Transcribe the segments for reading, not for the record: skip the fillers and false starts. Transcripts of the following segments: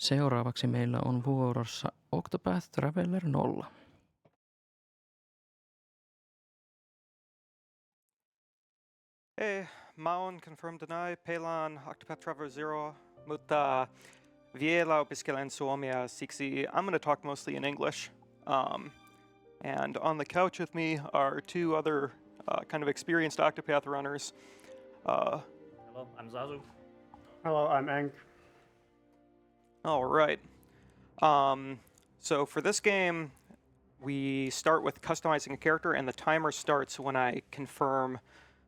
Seuraavaksi meillä on vuorossa Octopath Traveler 0. Hei, mä oon Confirm Deny, peilaan Octopath Traveler 0, mutta vielä opiskelen suomea, siksi I'm gonna talk mostly in English. And on the couch with me are two other kind of experienced Octopath runners. Hello, I'm Zazu. Hello, I'm Eng. All right. So for this game, we start with customizing a character, and the timer starts when I confirm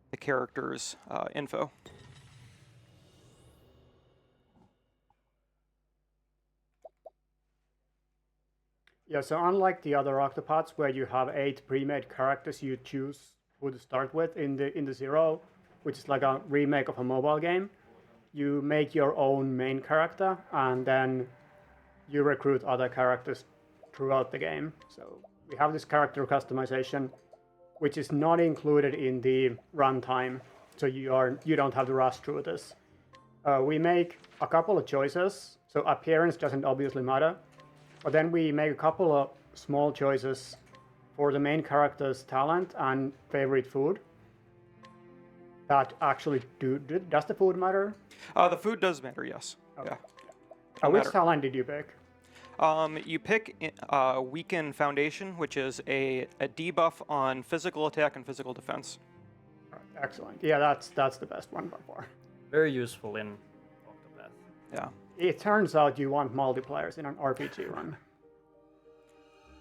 the character's info. Yeah, so unlike the other Octopaths where you have 8 pre-made characters you choose who to start with in the Zero, which is like a remake of a mobile game, you make your own main character and then you recruit other characters throughout the game. So we have this character customization, which is not included in the runtime, so you don't have to rush through this. We make a couple of choices, so appearance doesn't obviously matter, but then we make a couple of small choices for the main character's talent and favorite food. That actually does the food matter? The food does matter, yes. Okay. Yeah. Which talent did you pick? You pick Weaken Foundation, which is a debuff on physical attack and physical defense. Right, excellent. Yeah, that's the best one by far. Very useful in Octopath. Yeah. It turns out you want multiplayers in an RPG run.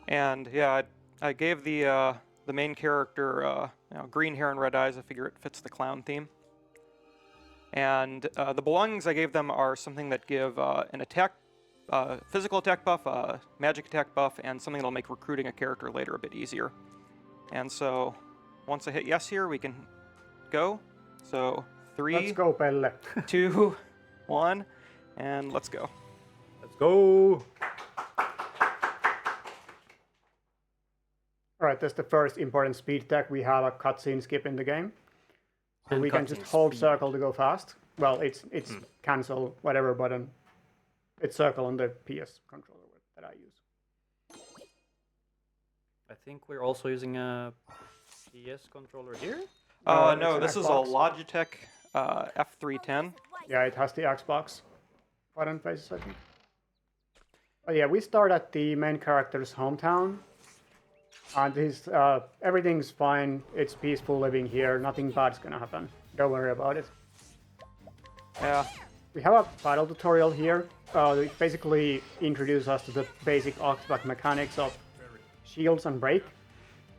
And yeah, I gave the main character green hair and red eyes. I figure it fits the clown theme. And the belongings I gave them are something that give an attack, physical attack buff, magic attack buff, and something that'll make recruiting a character later a bit easier. And so once I hit yes here, we can go. So 3, Let's go, Pelle. 2, 1, and let's go. Let's go! Alright, that's the first important speed tech. We have a cutscene skip in the game. So And we can just cutscene hold speed. circle to go fast. Well, it's cancel whatever button. It's circle on the PS controller that I use. I think we're also using a PS controller here. No, No, it's this an is a Xbox. Logitech F310. Yeah, it has the Xbox button faces, I think. But yeah, we start at the main character's hometown. And everything's fine. It's peaceful living here. Nothing bad's gonna happen. Don't worry about it. Yeah. We have a battle tutorial here. It basically introduces us to the basic Octopath mechanics of shields and break.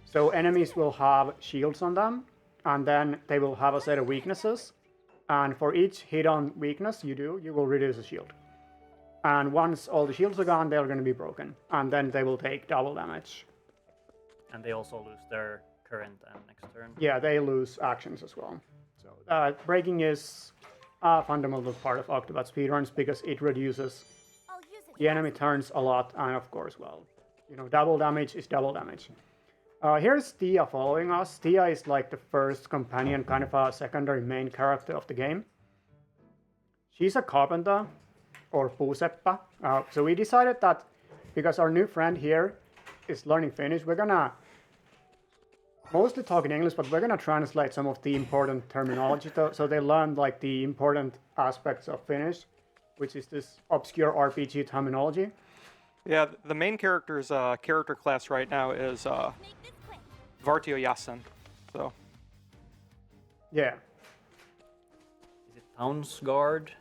So enemies will have shields on them, and then they will have a set of weaknesses. And for each hit-on weakness you do, you will reduce a shield. And once all the shields are gone, they're going to be broken, and then they will take double damage. And they also lose their current and next turn. Yeah, they lose actions as well. So breaking is a fundamental part of Octopath speedruns because it reduces the enemy turns a lot, and of course, well, double damage is double damage. Here's Tia following us. Tia is like the first companion, kind of a secondary main character of the game. She's a carpenter, or puuseppä. So we decided that because our new friend here is learning Finnish, we're gonna mostly talk in English, but we're gonna translate some of the important terminology so they learn like the important aspects of Finnish, which is this obscure RPG terminology. Yeah, the main character's character class right now is Vauhtijuoksu. So Yeah. Is it Town's Guard?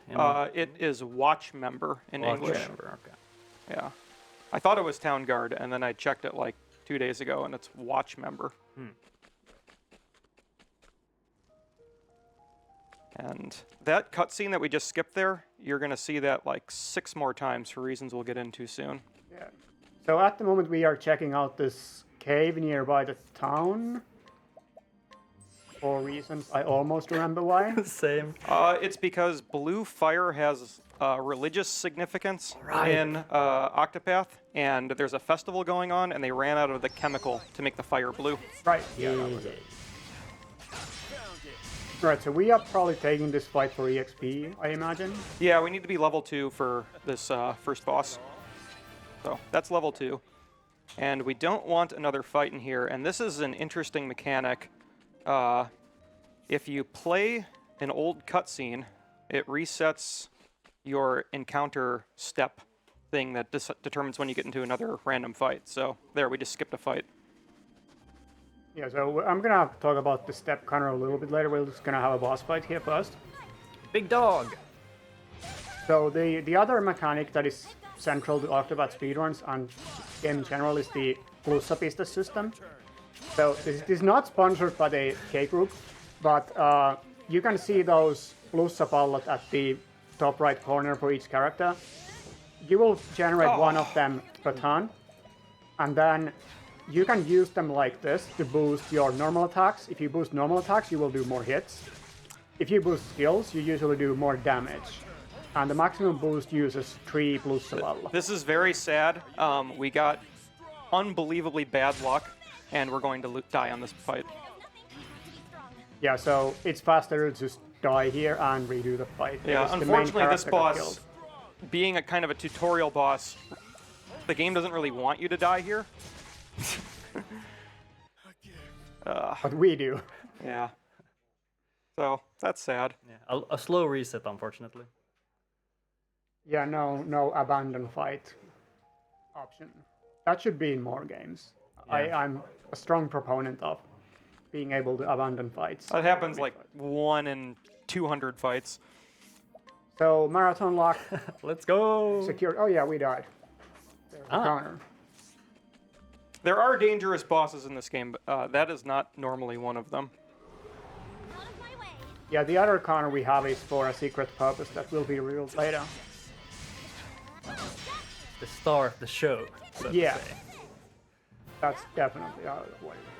it is Watch Member in English. Member, okay. Yeah. I thought it was Town Guard, and then I checked it like 2 days ago, and it's Watch Member. And that cutscene that we just skipped there, you're going to see that like 6 more times for reasons we'll get into soon. Yeah. So at the moment we are checking out this cave nearby the town. For reasons I almost remember why. Same. It's because blue fire has religious significance Right. in Octopath, and there's a festival going on, and they ran out of the chemical to make the fire blue. Right. Yeah, that was it. Right, so we are probably taking this fight for EXP, I imagine. Yeah, we need to be level 2 for this first boss. So that's level 2. And we don't want another fight in here. And this is an interesting mechanic. If you play an old cutscene, it resets your encounter step thing that determines when you get into another random fight. So there, we just skipped a fight. Yeah, so I'm gonna talk about the step counter a little bit later. We're just gonna have a boss fight here first. Big dog! So the other mechanic that is central to Octopath speedruns and in general is the plussapiste system. So this is not sponsored by the K group, but you can see those plussapallot at the top right corner for each character. You will generate one of them per turn, and then you can use them like this to boost your normal attacks. If you boost normal attacks, you will do more hits. If you boost skills, you usually do more damage. And the maximum boost uses 3 plussapalla. This is very sad. We got unbelievably bad luck, and we're going to die on this fight. Yeah, so it's faster to just die here and redo the fight. Yeah, because the main unfortunately, this character got boss, killed. being a kind of a tutorial boss, the game doesn't really want you to die here. But we do. Yeah. So that's sad. Yeah, a slow reset, unfortunately. Yeah, no abandon fight option. That should be in more games. Yeah. I'm a strong proponent of being able to abandon fights. That happens like 1 in 200 fights. So marathon lock Let's go! secured. Oh yeah, we died. There's the counter. There are dangerous bosses in this game, but that is not normally one of them. Yeah, the other counter we have is for a secret purpose that will be revealed later. The star of the show, so to Yeah. say. That's definitely what it is.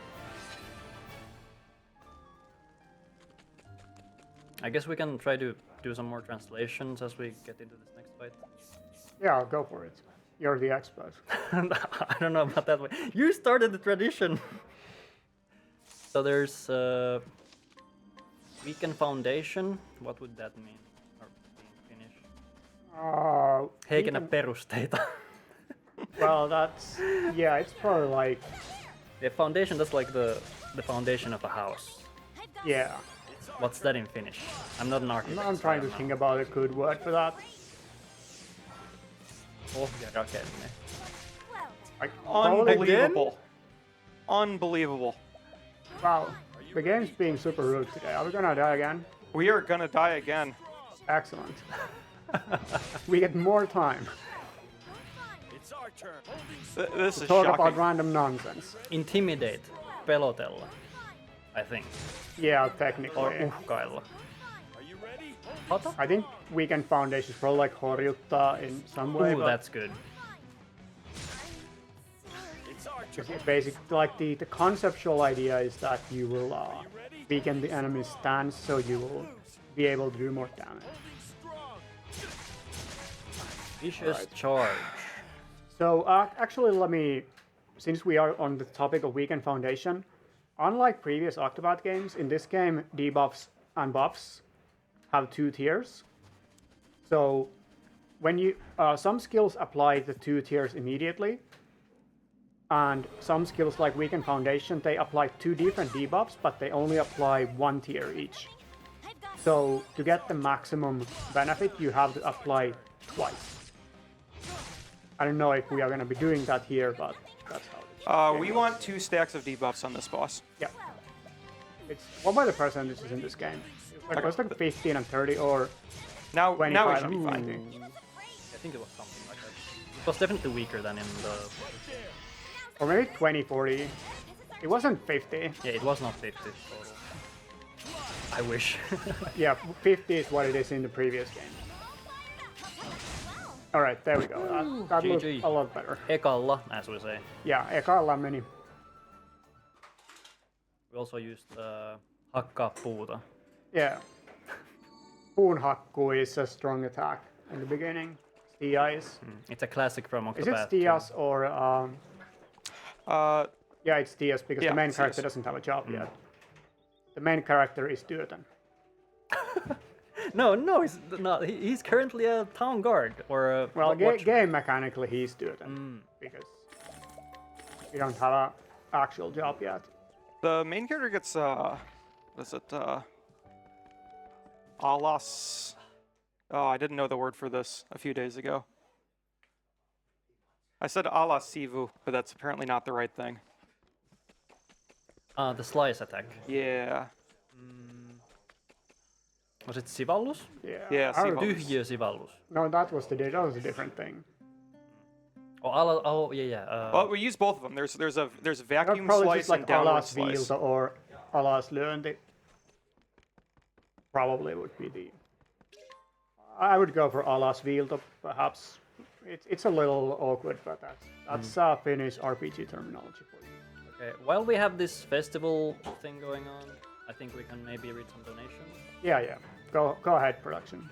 I guess we can try to do some more translations as we get into this next fight. Yeah, go for it. You're the expert. I don't know about that way. You started the tradition! So there's weaken foundation. What would that mean? Or in Finnish? Heikennä perusteita. Well, that's yeah. It's probably like The foundation, that's like the foundation of a house. yeah. What's that in Finnish? I'm not an architect. I'm so I trying to don't think about a good word for that. know. Pohjarakenne. Like, probably- Unbelievable. Unbelievable. Wow, the game's being super rude today. Are we gonna die again? We are gonna die again. Excellent. We get more time This to is talk about shocking. random nonsense. Intimidate. Pelotella. I think. Yeah, Or technically. uhkailla. I think weekend foundation is probably like horjuttaa in some way. Ooh, but that's good. it's basic, like the conceptual idea is that you will weaken the enemy's stance, so you will be able to do more damage. Vicious charge. So actually, let me, since we are on the topic of weekend foundation, unlike previous Octopath games, in this game debuffs and buffs have 2 tiers. So when you some skills apply the 2 tiers immediately, and some skills like weekend foundation, they apply 2 different debuffs, but they only apply 1 tier each. So to get the maximum benefit, you have to apply twice. I don't know if we are going to be doing that here, but that's how it is. We want 2 stacks of debuffs on this boss. Yeah. It's what are the percentages in this game? It was like 15 and 30 or Now we 25 should be and fine. 50. I think it was something like that. It was definitely weaker than in the... Or maybe 20, 40. It wasn't 50. Yeah, it was not 50 total. I wish. Yeah, 50 is what it is in the previous game. Alright, there we go. That looks GG. a lot better. Ekalla, as we say. Yeah, ekalla meni. We also used hakkaa puuta. Yeah. Puunhakku is a strong attack in the beginning. Stias. It's a classic from Octopath. Is it Stias or yeah, it's Stias because Yeah, the main Stias. character doesn't have a job yet. The main character is Dyrten. No, he's not. He's currently a town guard or a Well, watchman. game mechanically he's student because we don't have a actual job yet. The main character gets what is it? Alas. Oh, I didn't know the word for this a few days ago. I said ala sivu, but that's apparently not the right thing. The slice attack. Yeah. Was it sivallus? Yeah, I would- sivallus. Tyhjiö sivallus. No, that was a different thing. Oh, yeah. Well, we use both of them. There's That vacuum probably slice just like and downward alas slice. viilto or alas lyönti. Probably would be the. I would go for alas viilto, perhaps. It's a little awkward, but that's Finnish RPG terminology for you. Okay. While we have this festival thing going on, I think we can maybe read some donations. Yeah. Go ahead, production.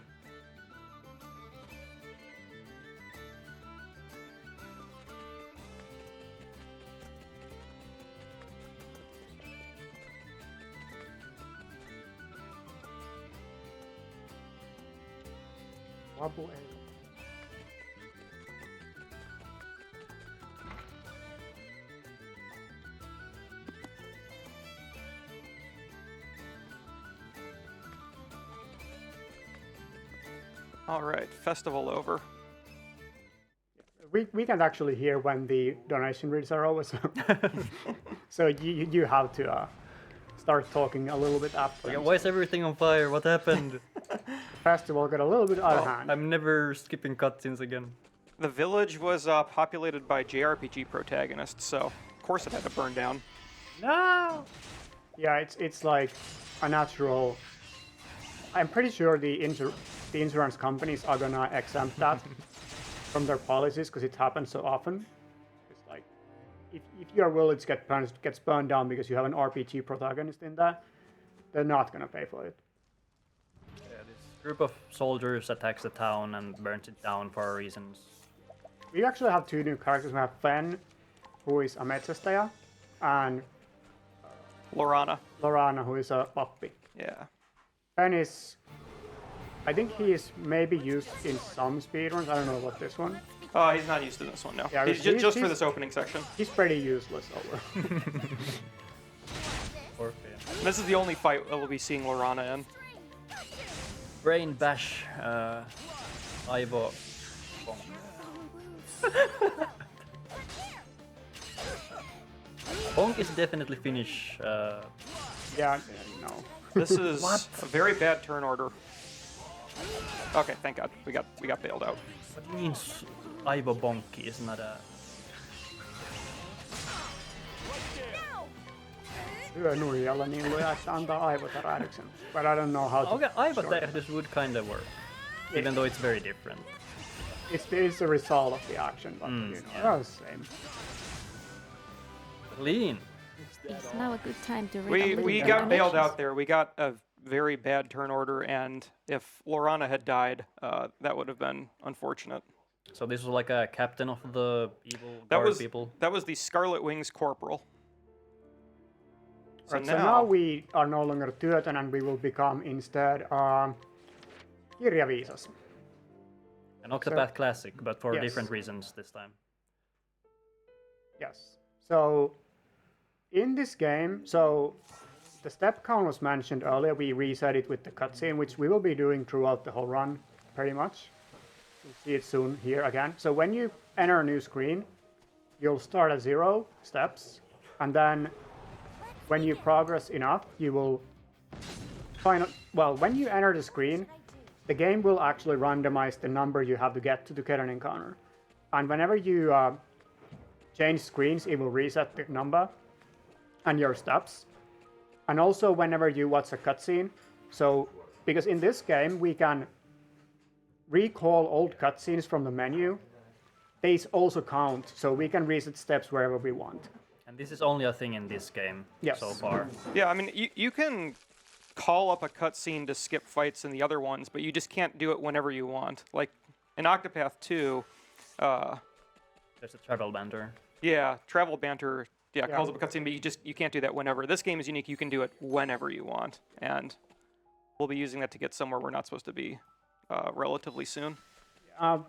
Wabu ale. All right, festival over. We can actually hear when the donation reads are over, so you have to start talking a little bit after. Yeah, why is everything on fire? What happened? Festival got a little bit out of hand. I'm never skipping cutscenes again. The village was populated by JRPG protagonists, so of course it had to burn down. No. Yeah, it's like a natural. I'm pretty sure the insurance companies are gonna exempt that from their policies because it happens so often. It's like if your village gets burned down because you have an RPG protagonist in there, they're not gonna pay for it. Yeah, this group of soldiers attacks the town and burns it down for reasons. We actually have two new characters. We have Fen, who is a metsästäjä, and Lorana. Lorana, who is a pappi. Yeah. Fen is, I think he is maybe used in some speedruns. I don't know about this one. He's not used to this one, no. Yeah, He's just for this opening section. He's pretty useless over. This is the only fight we'll be seeing Lorana in. Brain bash, Aivo. Bonk is definitely Finnish. Yeah, no. This is What? a very bad turn order. Okay, thank God. We got bailed out. What means Aivo Bonki is not a... Lyö nuijalla niin lujaa, että antaa aivotärähdyksen. But I don't know how to... Okay, Aivo short it. Tähdys would kind of work. Even though it's very different. It's the result of the action, but you know, yeah. they're the same. Lean. It's now a good time to read a We little got bailed donations. out there. We got a very bad turn order, and if Lorana had died, that would have been unfortunate. So this was like a captain of the evil That guard was people. that was the Scarlet Wings Corporal. So Right, so now we are no longer työtön and we will become instead kirjaviisas. An Octopath classic, but for Yes. different reasons this time. Yes. So in this game, so the step count was mentioned earlier. We reset it with the cutscene, which we will be doing throughout the whole run, pretty much. You'll see it soon here again. So when you enter a new screen, you'll start at 0 steps, and then when you progress enough, you will find. Well, when you enter the screen, the game will actually randomize the number you have to get an encounter, and whenever you change screens, it will reset the number and your steps. And also whenever you watch a cutscene, so because in this game we can recall old cutscenes from the menu, these also count, so we can reset steps wherever we want. And this is only a thing in this game Yes. so far. Yeah, I mean, you can call up a cutscene to skip fights in the other ones, but you just can't do it whenever you want. Like in Octopath 2, There's a travel banter. yeah, travel banter, Yeah. calls up a cutscene, but you can't do that whenever. This game is unique; you can do it whenever you want. And we'll be using that to get somewhere we're not supposed to be relatively soon.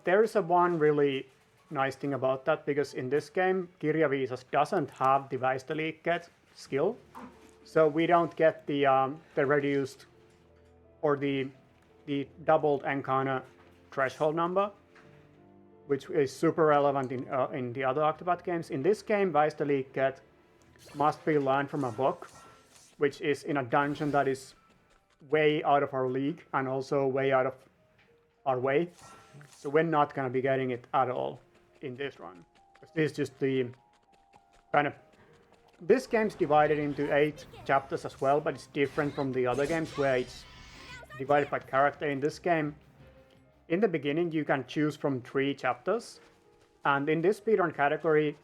There's one really nice thing about that, because in this game, Kirjaviisas doesn't have the Väistöliikkeet skill, so we don't get the reduced or the doubled Encana threshold number, which is super relevant in the other Octopath games. In this game, Väistöliikkeet must be learned from a book, which is in a dungeon that is way out of our league and also way out of our way. So we're not going to be getting it at all in this run. This is just the kind of... This game's divided into 8 chapters as well, but it's different from the other games where it's divided by character. In this game, in the beginning, you can choose from 3 chapters. And in this speedrun category,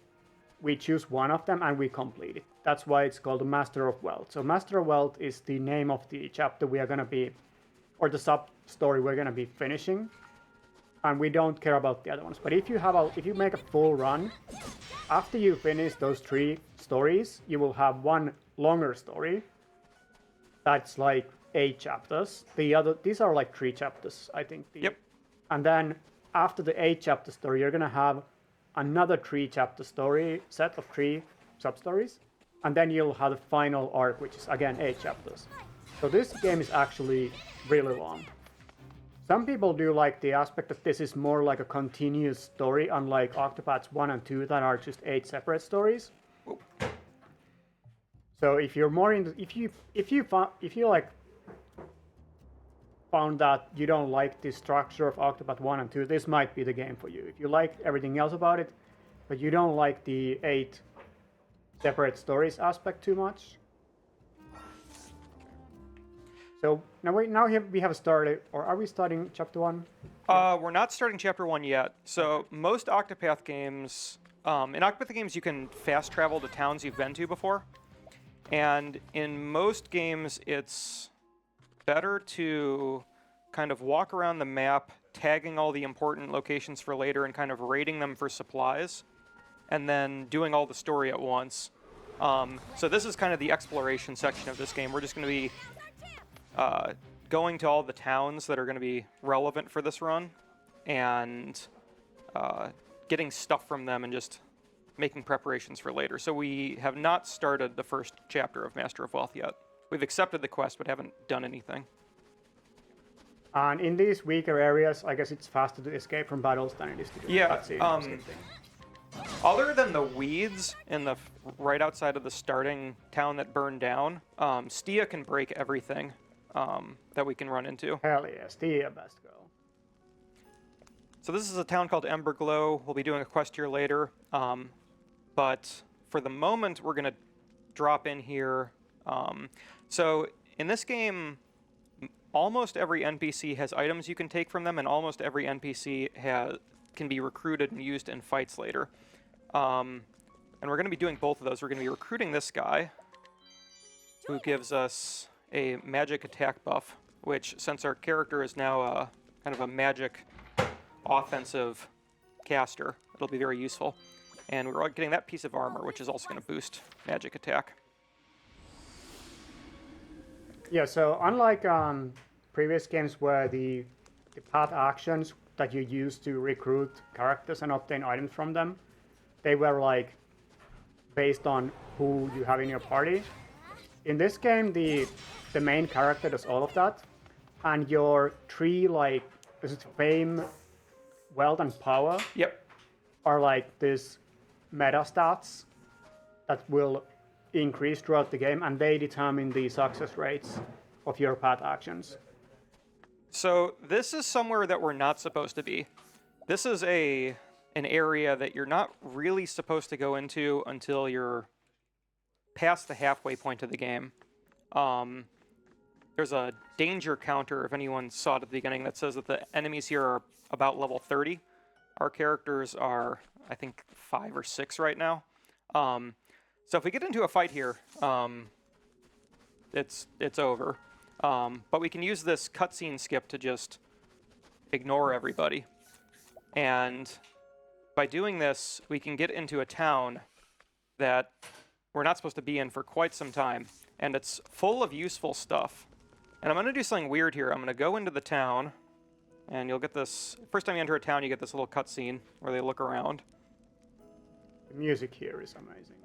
we choose one of them and we complete it. That's why it's called Master of Wealth. So Master of Wealth is the name of the chapter we are going to be, or the sub-story we're going to be finishing. And we don't care about the other ones. But if you make a full run, after you finish those 3 stories, you will have one longer story. That's like 8 chapters. These are like 3 chapters, I think. Yep. And then after the 8 chapter story, you're gonna have another 3 chapter story set of 3 sub-stories. And then you'll have the final arc, which is again 8 chapters. So this game is actually really long. Some people do like the aspect that this is more like a continuous story, unlike Octopaths 1 and 2 that are just 8 separate stories. So if you're more into, if you like found that you don't like the structure of Octopath 1 and 2, this might be the game for you. If you like everything else about it, but you don't like the 8 separate stories aspect too much. So now we have started, or are we starting chapter 1? We're not starting chapter 1 yet. So most Octopath games, in Octopath games, you can fast travel to towns you've been to before. And in most games, it's better to kind of walk around the map, tagging all the important locations for later and kind of raiding them for supplies, and then doing all the story at once. So this is kind of the exploration section of this game. We're just going to be going to all the towns that are going to be relevant for this run and getting stuff from them and just making preparations for later. So we have not started the first chapter of Master of Wealth yet. We've accepted the quest but haven't done anything. And in these weaker areas, I guess it's faster to escape from battles than it is to do cutscene. Other than the weeds in the right outside of the starting town that burned down, Stia can break everything that we can run into. Hell yeah, Stia best go. So this is a town called Emberglow. We'll be doing a quest here later. But for the moment, we're going to drop in here. So in this game, almost every NPC has items you can take from them, and almost every NPC can be recruited and used in fights later. And we're going to be doing both of those. We're going to be recruiting this guy, who gives us a magic attack buff, which, since our character is now kind of a magic offensive caster, it'll be very useful. And we're getting that piece of armor, which is also going to boost magic attack. Yeah, so unlike previous games where the path actions that you use to recruit characters and obtain items from them, they were like based on who you have in your party. In this game, the main character does all of that, and your 3 like is it fame, wealth, and power? Yep. Are like this meta stats that will increase throughout the game, and they determine the success rates of your path actions. So this is somewhere that we're not supposed to be. This is an area that you're not really supposed to go into until you're past the halfway point of the game. There's a danger counter, if anyone saw it at the beginning, that says that the enemies here are about level 30. Our characters are, I think, 5 or 6 right now. So if we get into a fight here, it's over. But we can use this cutscene skip to just ignore everybody. And by doing this, we can get into a town that we're not supposed to be in for quite some time. And it's full of useful stuff. And I'm going to do something weird here. I'm going to go into the town, and you'll get this... First time you enter a town, you get this little cutscene where they look around. The music here is amazing.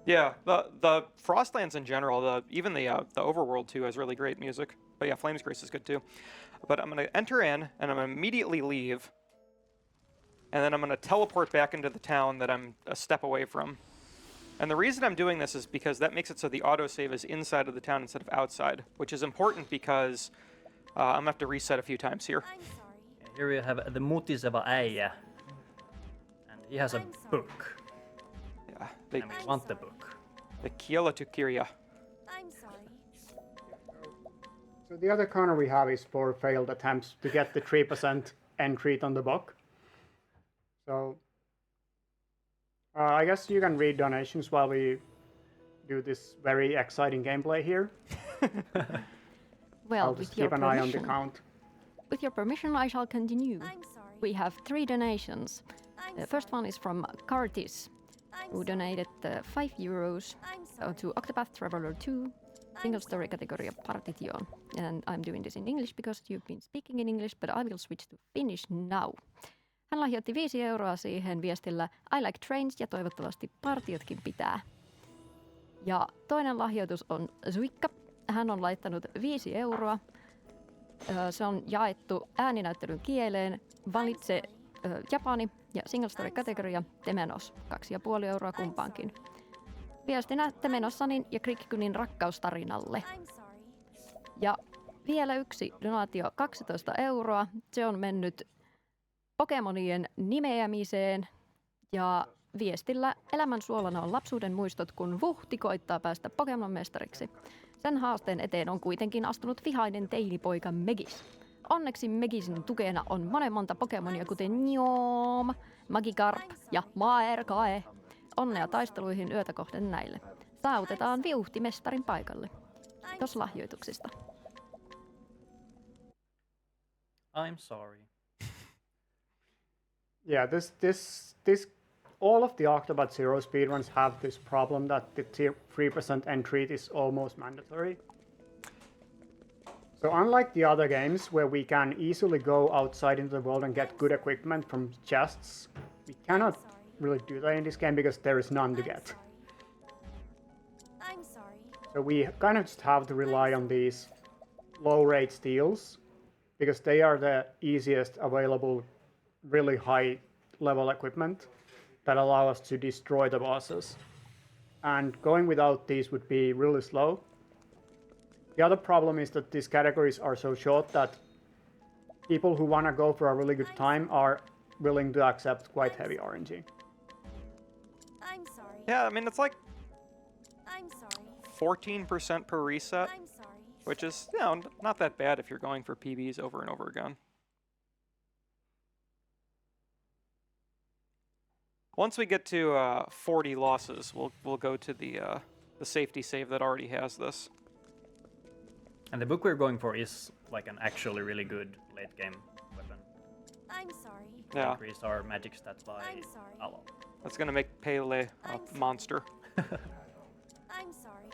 Yeah, the Frostlands in general, even the Overworld too, has really great music. But yeah, Flames Grace is good too. But I'm going to enter in, and I'm going to immediately leave. And then I'm going to teleport back into the town that I'm a step away from. And the reason I'm doing this is because that makes it so the autosave is inside of the town instead of outside, which is important because I'm going to have to reset a few times here. I'm sorry. Here we have the mutiseva äijä. And he has a book. Yeah, And we want the book. the Kielatukiria. I'm sorry. So the other corner we have is for failed attempts to get the 3% entry on the book. So I guess you can read donations while we do this very exciting gameplay here. Well, I'll with just your keep an eye on the permission, count. with your permission, I shall continue. I'm sorry. We have 3 donations. I'm The first one is from Curtis, I'm who donated 5 euros I'm sorry. to Octopath Traveler 2, single story category Partition. And I'm doing this in English because you've been speaking in English, but I will switch to Finnish now. Hän lahjoitti 5 euroa siihen viestillä I like trains ja toivottavasti partiotkin pitää. Ja toinen lahjoitus on Zuikka. Hän on laittanut 5 euroa. Se on jaettu ääninäyttelyn kieleen. Valitse Japani ja single story kategoria Temenos. 2,5 euroa kumpaankin. Viestinä Temenossanin ja Krikkynin rakkaustarinalle. I'm sorry. Ja vielä yksi donaatio 12 euroa. Se on mennyt Pokemonien nimeämiseen ja viestillä elämän suolana on lapsuuden muistot, kun Vuhti koittaa päästä Pokemon-mestariksi. Sen haasteen eteen on kuitenkin astunut vihainen teinipoika Megis. Onneksi Megisin tukena on monta Pokemonia, kuten Njoom, Magikarp ja Maerkae. Onnea taisteluihin yötä kohden näille. Saavutetaan Vuhti-mestarin paikalle. Kiitos lahjoituksista. I'm sorry. Yeah, this all of the Octopath Zero speedruns have this problem that the 3% entry is almost mandatory. So unlike the other games where we can easily go outside into the world and get good equipment from chests, we cannot really do that in this game because there is none to get. I'm sorry. So we kind of just have to rely on these low rate steals because they are the easiest available really high level equipment that allow us to destroy the bosses. And going without these would be really slow. The other problem is that these categories are so short that people who want to go for a really good time are willing to accept quite heavy RNG. I'm sorry. Yeah, I mean, it's like I'm sorry. 14% per reset, I'm sorry. which is, you know, not that bad if you're going for PBs over and over again. Once we get to 40 losses, we'll go to the safety save that already has this. And the book we're going for is like an actually really good late game weapon. I'm sorry. Yeah, Increase our magic stats by I'm sorry. a lot. that's gonna make Pele a monster. I'm sorry.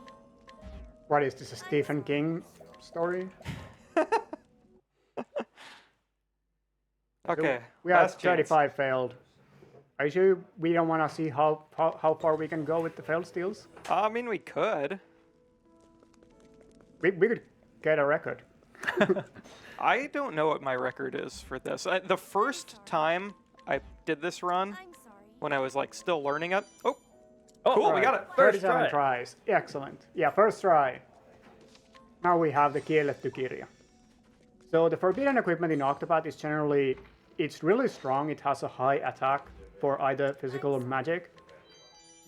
What is this, a Stephen King story? Okay, We have last chance. 35 failed. Are you sure we don't want to see how far we can go with the failed steals? I mean, we could. We could get a record. I don't know what my record is for this. The first time I did this run, I'm sorry. when I was like still learning it. Oh, Oh, cool, we Alright, got it. First 37 try. tries. Excellent. Yeah, first try. Now we have the Kielletty Kirja. So the forbidden equipment in Octopath is generally, it's really strong. It has a high attack for either physical or magic.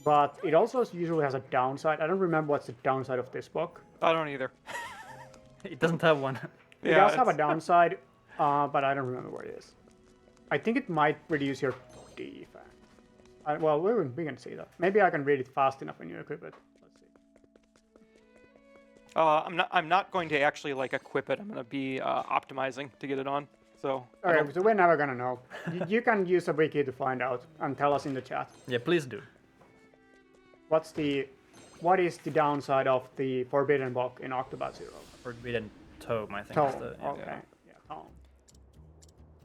But it also usually has a downside. I don't remember what's the downside of this book. I don't either. It doesn't have one. It does have a downside, but I don't remember what it is. I think it might reduce your defense. Well, we can see that. Maybe I can read it fast enough when you equip it. Let's see. I'm not going to actually like equip it. I'm going to be optimizing to get it on. So I Okay, don't- so we're never gonna know. You can use a wiki to find out and tell us in the chat. Yeah, please do. What is the downside of the Forbidden Book in Octopath Zero? Forbidden Tome, I think. Tome. Is the, yeah. Okay. Yeah, Tome.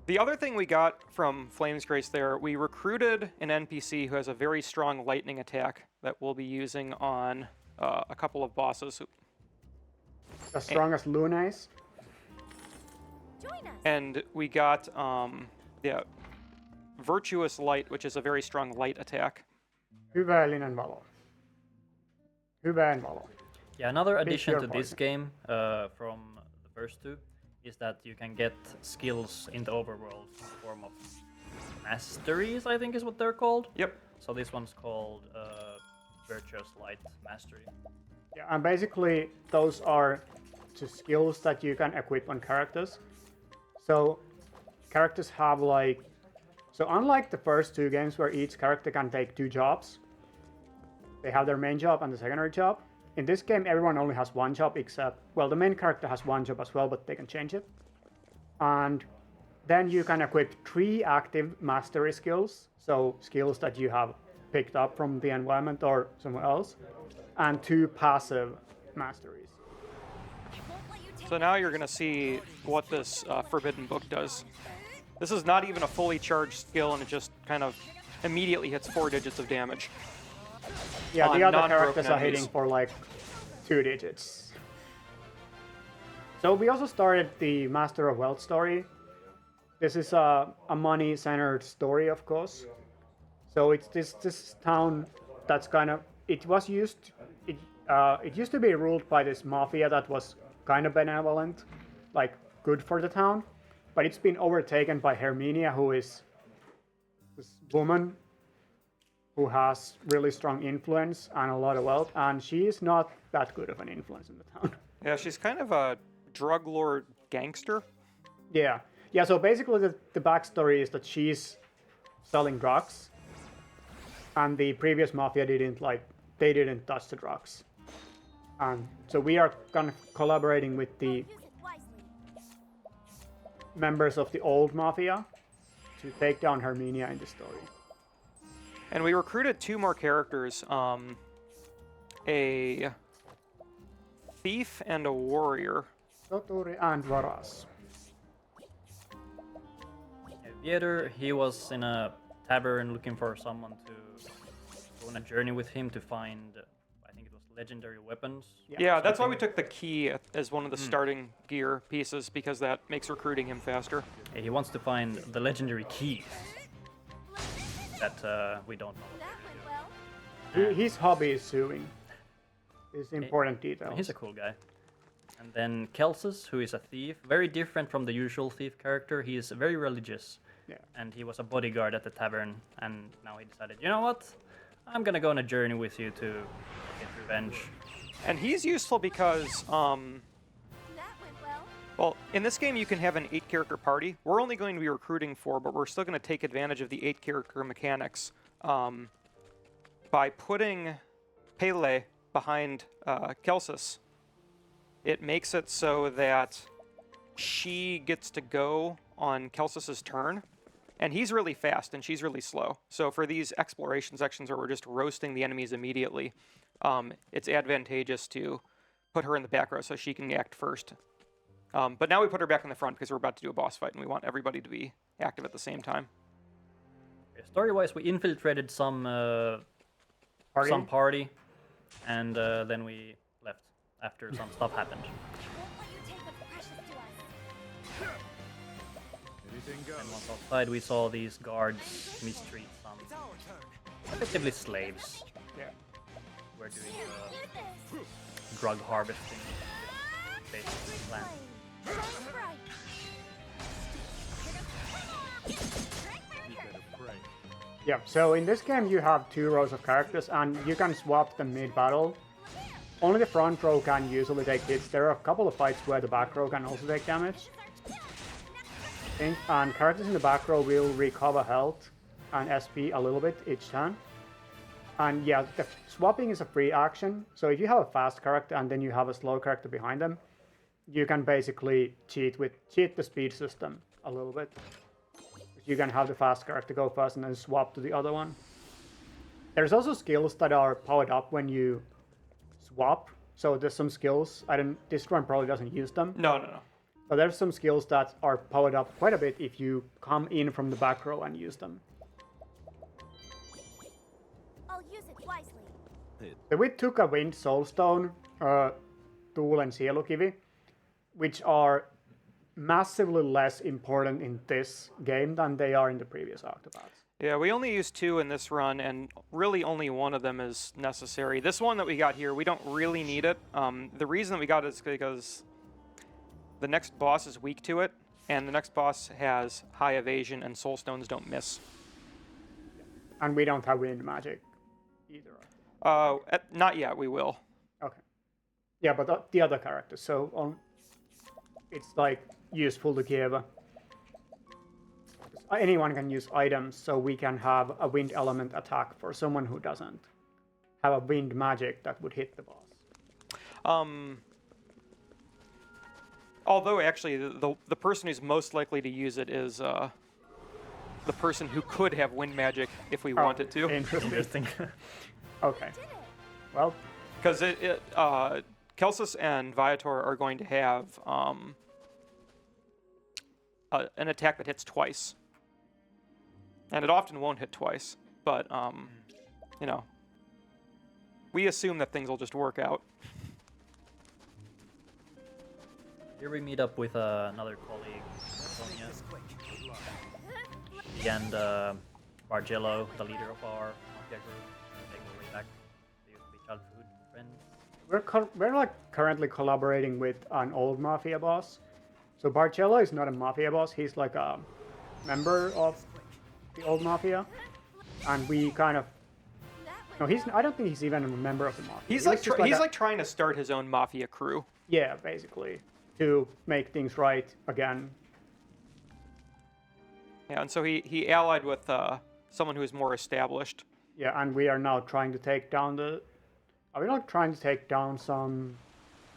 The other thing we got from Flame's Grace there, we recruited an NPC who has a very strong lightning attack that we'll be using on a couple of bosses. As strong as Luna's. Join us. And we got Virtuous Light, which is a very strong light attack. Hyvällinen valo. Hyvän valo. Yeah, another addition your to this partner. game from the first two is that you can get skills in the overworld in the form of masteries, I think is what they're called. Yep. So this one's called Virtuous Light Mastery. Yeah, and basically those are just skills that you can equip on characters. So characters have like, so unlike the first two games where each character can take two jobs, they have their main job and the secondary job. In this game, everyone only has one job except, well, the main character has one job as well, but they can change it. And then you can equip 3 active mastery skills, so skills that you have picked up from the environment or somewhere else, and 2 passive masteries. Won't let you take So now you're going to see what this Forbidden Book does. This is not even a fully charged skill, and it just kind of immediately hits 4 digits of damage. Yeah, the on other non-broken characters are enemies. hitting for like 2 digits. So we also started the Master of Wealth story. This is a money-centered story, of course. So it's this town that's kind of, it used to be ruled by this mafia that was kind of benevolent, like good for the town, but it's been overtaken by Herminia, who is this woman who has really strong influence and a lot of wealth, and she is not that good of an influence in the town. Yeah, she's kind of a drug lord gangster. Yeah. Yeah, so basically the backstory is that she's selling drugs, and the previous mafia didn't touch the drugs. And so we are kind of collaborating with the use it wisely. members of the old mafia to take down Herminia in the story. And we recruited 2 more characters, a thief and a warrior. Soturi and Varas. Vieter, he was in a tavern looking for someone to go on a journey with him to find, I think it was legendary weapons. Yeah, that's why we took the key as one of the starting gear pieces, because that makes recruiting him faster. Yeah, he wants to find the legendary keys that we don't know. That went well. His hobby is suing. Is important details. He's a cool guy. And then Kelsus, who is a thief, very different from the usual thief character. He is very religious. Yeah. And he was a bodyguard at the tavern, and now he decided, you know what? I'm gonna go on a journey with you to get revenge. And he's useful because, That went well. well, in this game you can have an 8-character party. We're only going to be recruiting 4, but we're still going to take advantage of the 8-character mechanics by putting Pele behind Kelsus. It makes it so that she gets to go on Kelsus's turn, and he's really fast and she's really slow. So for these exploration sections where we're just roasting the enemies immediately, it's advantageous to put her in the back row so she can act first. But now we put her back in the front because we're about to do a boss fight and we want everybody to be active at the same time. Story-wise, we infiltrated some party, and then we left after some stuff happened. Won't let you take what's precious to us. And once outside, we saw these guards mistreat some effectively slaves. Yeah. We're doing Use this. drug harvesting, basically plan. Shine bright. Yeah, so in this game you have 2 rows of characters and you can swap them mid-battle. Only the front row can usually take hits. There are a couple of fights where the back row can also take damage. And characters in the back row will recover health and SP a little bit each turn. And yeah, the swapping is a free action. So if you have a fast character and then you have a slow character behind them, you can basically cheat the speed system a little bit. You can have the fast character go first and then swap to the other one. There's also skills that are powered up when you swap. So there's some skills. This one probably doesn't use them. No. But there's some skills that are powered up quite a bit if you come in from the back row and use them. I'll use it wisely. So we took a Wind, Soulstone, Tool, and Sielukivi, which are massively less important in this game than they are in the previous Octopaths. Yeah, we only used 2 in this run, and really only one of them is necessary. This one that we got here, we don't really need it. The reason that we got it is because the next boss is weak to it, and the next boss has high evasion, and Soulstones don't miss. And we don't have Wind Magic either. Not yet, we will. Okay. Yeah, but the other characters. So it's like useful to give. Anyone can use items, so we can have a wind element attack for someone who doesn't have a wind magic that would hit the boss. Although actually, the person who's most likely to use it is the person who could have wind magic if we wanted to. Interesting. Okay. Well, Because Kelsus and Viator are going to have an attack that hits twice. And it often won't hit twice, but, you know, we assume that things will just work out. Here we meet up with another colleague, Sonia. She and Bargello, the leader of our mafia group, they go way back. They used to be childhood friends. we're like currently collaborating with an old mafia boss. So Bargello is not a mafia boss. He's like a member of the old mafia, and we kind of. No, I don't think he's even a member of the mafia. He's He like was just like trying to start his own mafia crew. Yeah, basically, to make things right again. Yeah, and so he allied with someone who is more established. Yeah, and we are now trying to take down the. Are we not trying to take down some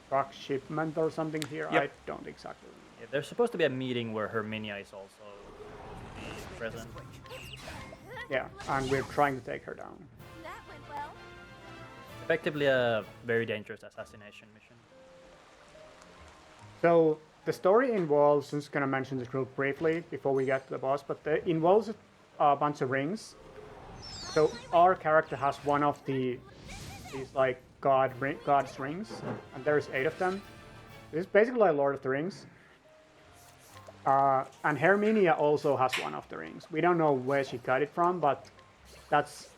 truck shipment or something here? Yep. I don't exactly. Yeah, there's supposed to be a meeting where Herminia is also supposed to be present. Yeah, and we're trying to take her down. That went well. Effectively a very dangerous assassination mission. So the story involves. I'm just gonna mention this real briefly before we get to the boss, but it involves a bunch of rings. So our character has one of these like God's rings, and there's 8 of them. This is basically like Lord of the Rings. And Herminia also has one of the rings. We don't know where she got it from, but that's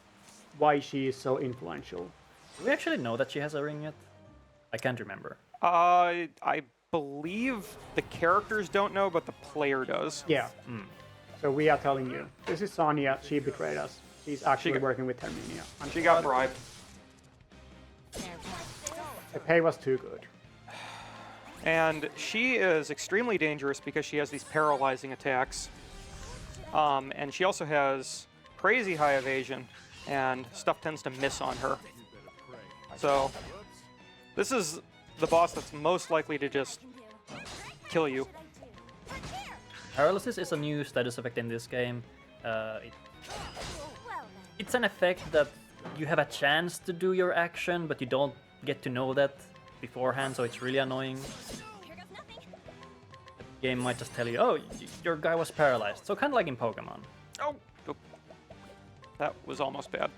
why she is so influential. Do we actually know that she has a ring yet? I can't remember. I believe the characters don't know, but the player does. Yeah. So we are telling you, this is Sonia. She betrayed us. She's actually got- working with Herminia. And She got bribed. the pay was too good. And she is extremely dangerous because she has these paralyzing attacks. And she also has crazy high evasion, and stuff tends to miss on her. So this is the boss that's most likely to just kill you. Paralysis is a new status effect in this game. Well then. It's an effect that you have a chance to do your action, but you don't get to know that beforehand, so it's really annoying. Here goes nothing. The game might just tell you, oh, your guy was paralyzed. So kind of like in Pokemon. Oh, oop. That was almost bad.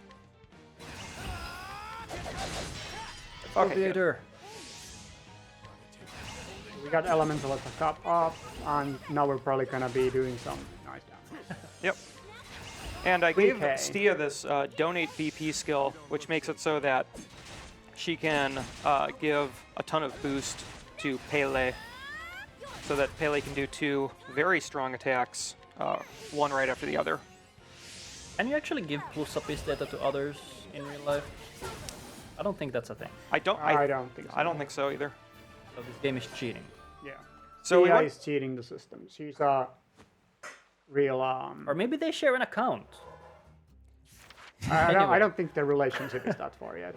Okay, good. Aviator. We got elemental attack up, and now we're probably gonna be doing some nice damage. Yep. And I gave Okay. Stia this donate BP skill, which makes it so that she can give a ton of boost to Pele, so that Pele can do 2 very strong attacks, one right after the other. Can you actually give plus-up data to others in real life? I don't think that's a thing. I don't think so. I don't think so either. So this game is cheating. Yeah. So we Tia went, is cheating the system. She's a real Or maybe they share an account. I don't think their relationship is that far yet.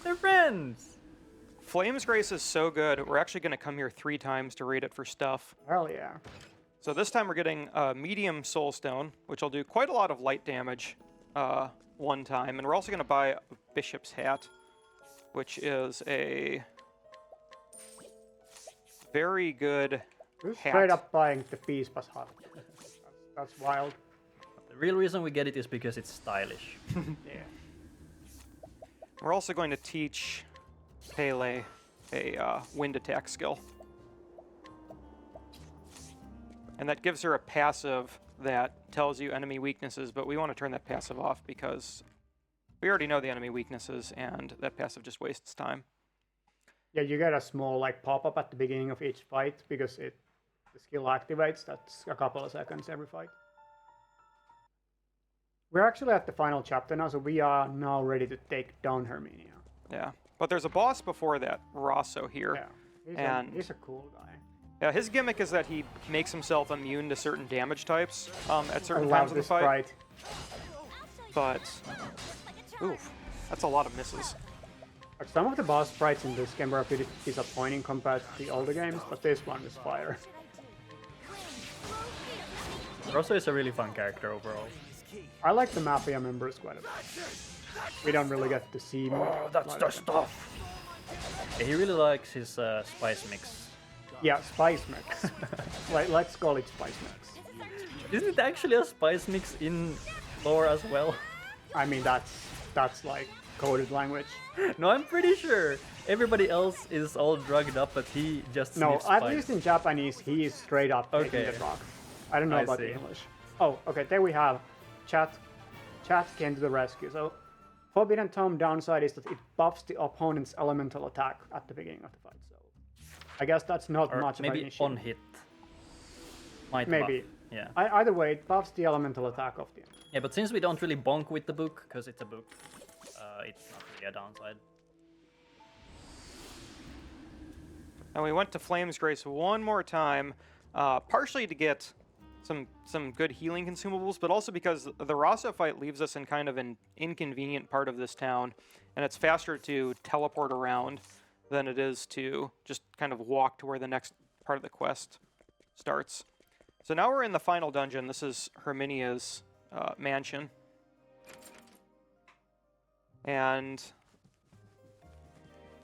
They're friends! Flames Grace is so good, we're actually going to come here 3 times to raid it for stuff. Hell yeah. So this time we're getting a medium soulstone, which will do quite a lot of light damage one time. And we're also going to buy a bishop's hat, which is a very good Just hat. straight up buying the Beast Pass hat. That's wild. The real reason we get it is because it's stylish. Yeah. We're also going to teach Pele a wind attack skill. And that gives her a passive that tells you enemy weaknesses, but we want to turn that passive off because we already know the enemy weaknesses, and that passive just wastes time. Yeah, you get a small like pop-up at the beginning of each fight because the skill activates. That's a couple of seconds every fight. We're actually at the final chapter now, so we are now ready to take down Herminia. Yeah, but there's a boss before that, Rosso here. Yeah, And- he's a cool guy. Yeah, his gimmick is that he makes himself immune to certain damage types at I certain love times in the this fight. sprite. But, oof, that's a lot of misses. Like, some of the boss sprites in this game were a bit disappointing compared to the older games, but this one is fire. Rosso is a really fun character overall. I like the Mafia members quite a bit. We don't really get to see more. Oh, that's the stuff! Yeah, he really likes his spice mix. Yeah, spice mix. Let's call it spice mix. Isn't it actually a spice mix in lore as well? I mean, that's like coded language. No, I'm pretty sure. Everybody else is all drugged up, but he just No, sniffs at spice. least in Japanese, he is straight up taking Okay. the drug. I don't know I about see. English. Oh, okay, there we have chat. Chat came to the rescue. So, Forbidden Tome downside is that it buffs the opponent's elemental attack at the beginning of the fight. So, I guess that's not Or much of maybe an issue. on hit. Might Maybe. buff. Yeah. Either way, it buffs the elemental attack of the enemy. Yeah, but since we don't really bonk with the book, because it's a book, it's not really a downside. And we went to Flame's Grace one more time, partially to get some good healing consumables, but also because the Rosso fight leaves us in kind of an inconvenient part of this town, and it's faster to teleport around than it is to just kind of walk to where the next part of the quest starts. So now we're in the final dungeon. This is Herminia's mansion. And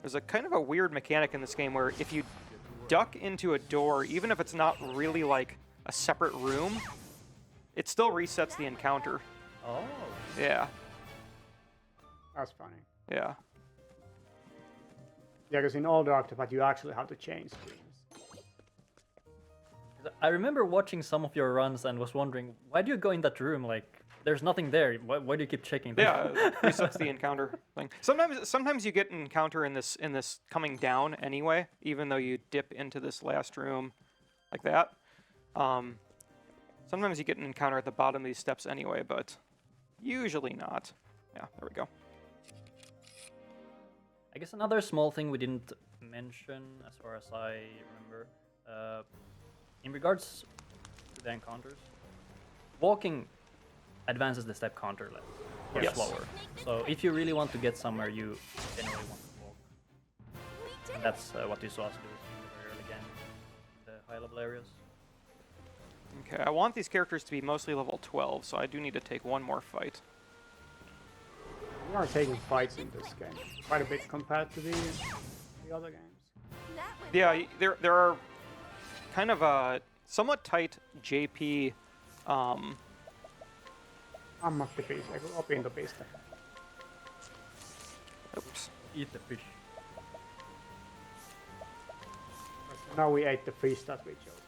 there's a kind of a weird mechanic in this game where if you duck into a door, even if it's not really like a separate room, it still resets the encounter. Oh. Yeah, That's funny. yeah. Yeah, because in old Octopath, you actually have to change screens. I remember watching some of your runs and was wondering, why do you go in that room? Like, there's nothing there. Why do you keep checking? Yeah, it resets the encounter thing. Sometimes you get an encounter in this coming down anyway, even though you dip into this last room like that. Sometimes you get an encounter at the bottom of these steps anyway, but usually not. Yeah, there we go. I guess another small thing we didn't mention, as far as I remember, in regards to the encounters, walking advances the step counter left, or Yes. slower. So if you really want to get somewhere, you generally want to walk. And that's what you saw us do in the very early game, the high level areas. Okay, I want these characters to be mostly level 12, so I do need to take one more fight. We are taking fights in this game quite a bit compared to the other games. Yeah, there are kind of a somewhat tight JP. Ammattipiste, eikö opintopiste? Oops. Eat the fish. Now we ate the fish that we chose.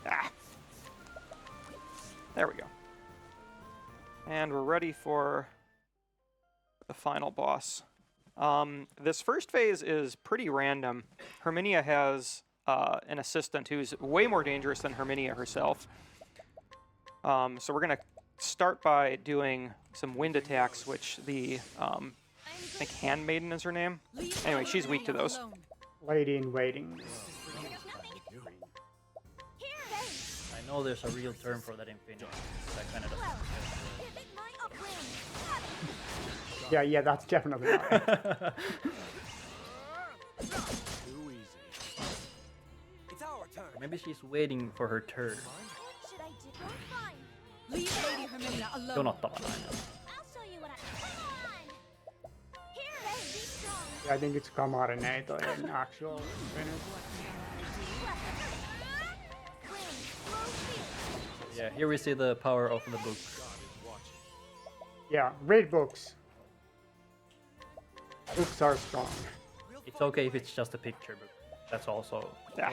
Ah. There we go. And we're ready for the final boss. This first phase is pretty random. Herminia has an assistant who's way more dangerous than Herminia herself. So we're going to start by doing some wind attacks, which the, I think Handmaiden is her name. Anyway, she's weak to those. Lady in waiting. I know there's a real term for that in Finnish. That kind of Yeah, that's definitely right. Too easy. It's our turn. Maybe she's waiting for her turn. Should I do? Fine. Jonottavana. I'll show you what I. Come on! Here, ready, be strong. Yeah, I think it's Kamarinator in actual Finnish. Yeah, here we see the power of the book. Yeah, read books. Books are strong. It's okay if it's just a picture book. That's also. Yeah.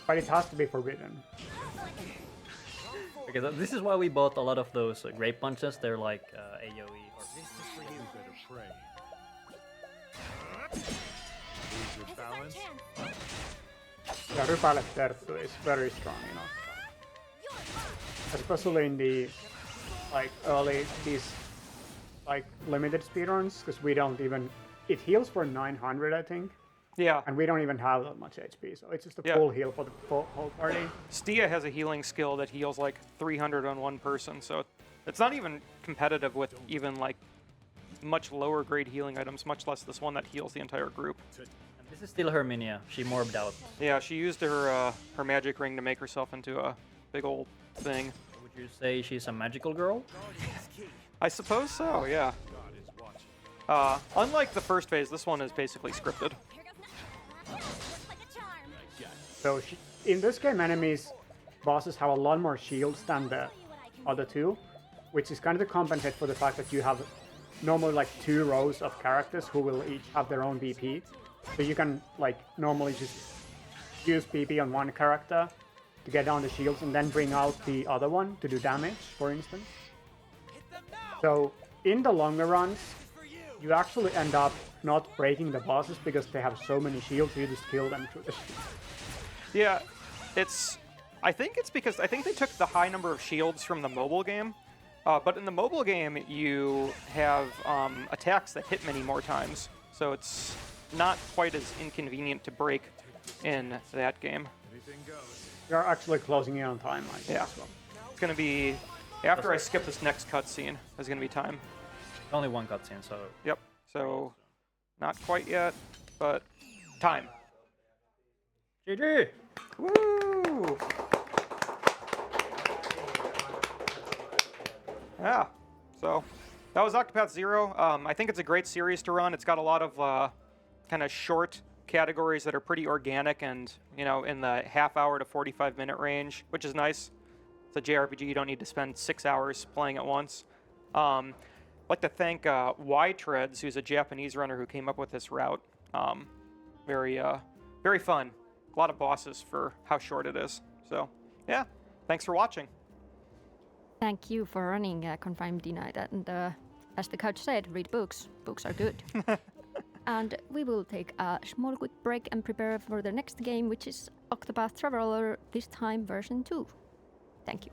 But it has to be forbidden. Because this is why we bought a lot of those grape punches. They're like AoE. Or... This is for you. Better pray. Lose your balance. Yeah, Rypäle Terttu is very strong, you know. Especially in the like early these like limited speedruns, because we don't even it heals for 900, I think, Yeah. and we don't even have that much HP, so it's just a Yeah. full heal for the whole party. Stia has a healing skill that heals like 300 on one person, so it's not even competitive with even like much lower grade healing items, much less this one that heals the entire group. And this is still Herminia. She morbed out. Yeah, she used her magic ring to make herself into a big old thing. Would you say she's a magical girl? I suppose so, yeah. God is watching. Unlike the first phase, this one is basically scripted. Here goes nothing. Looks like a charm. So in this game, enemies bosses have a lot more shields than the other two, which is kind of to compensate for the fact that you have normally like 2 rows of characters who will each have their own BP. So you can like normally just use BP on one character to get down the shields and then bring out the other one to do damage, for instance. So in the longer runs, you actually end up not breaking the bosses because they have so many shields, you just kill them through the shield. Yeah, I think it's because they took the high number of shields from the mobile game. But in the mobile game, you have attacks that hit many more times. So it's not quite as inconvenient to break in that game. Anything goes. We are actually closing in on time, I think, Yeah. as well. It's going to be, after I skip this next cutscene, there's going to be time. Only one cutscene, so Yep, so not quite yet, but time. GG! Woo! Yeah, so that was Octopath Zero. I think it's a great series to run. It's got a lot of kind of short categories that are pretty organic and, you know, in the half hour to 45-minute range, which is nice. It's a JRPG. You don't need to spend 6 hours playing at once. I'd like to thank Y-Treads, who's a Japanese runner who came up with this route. Very fun. A lot of bosses for how short it is. So, yeah, thanks for watching. Thank you for running Confined Denied. And as the couch said, read books. Books are good. And we will take a small quick break and prepare for the next game, which is Octopath Traveler, this time version 2. Thank you.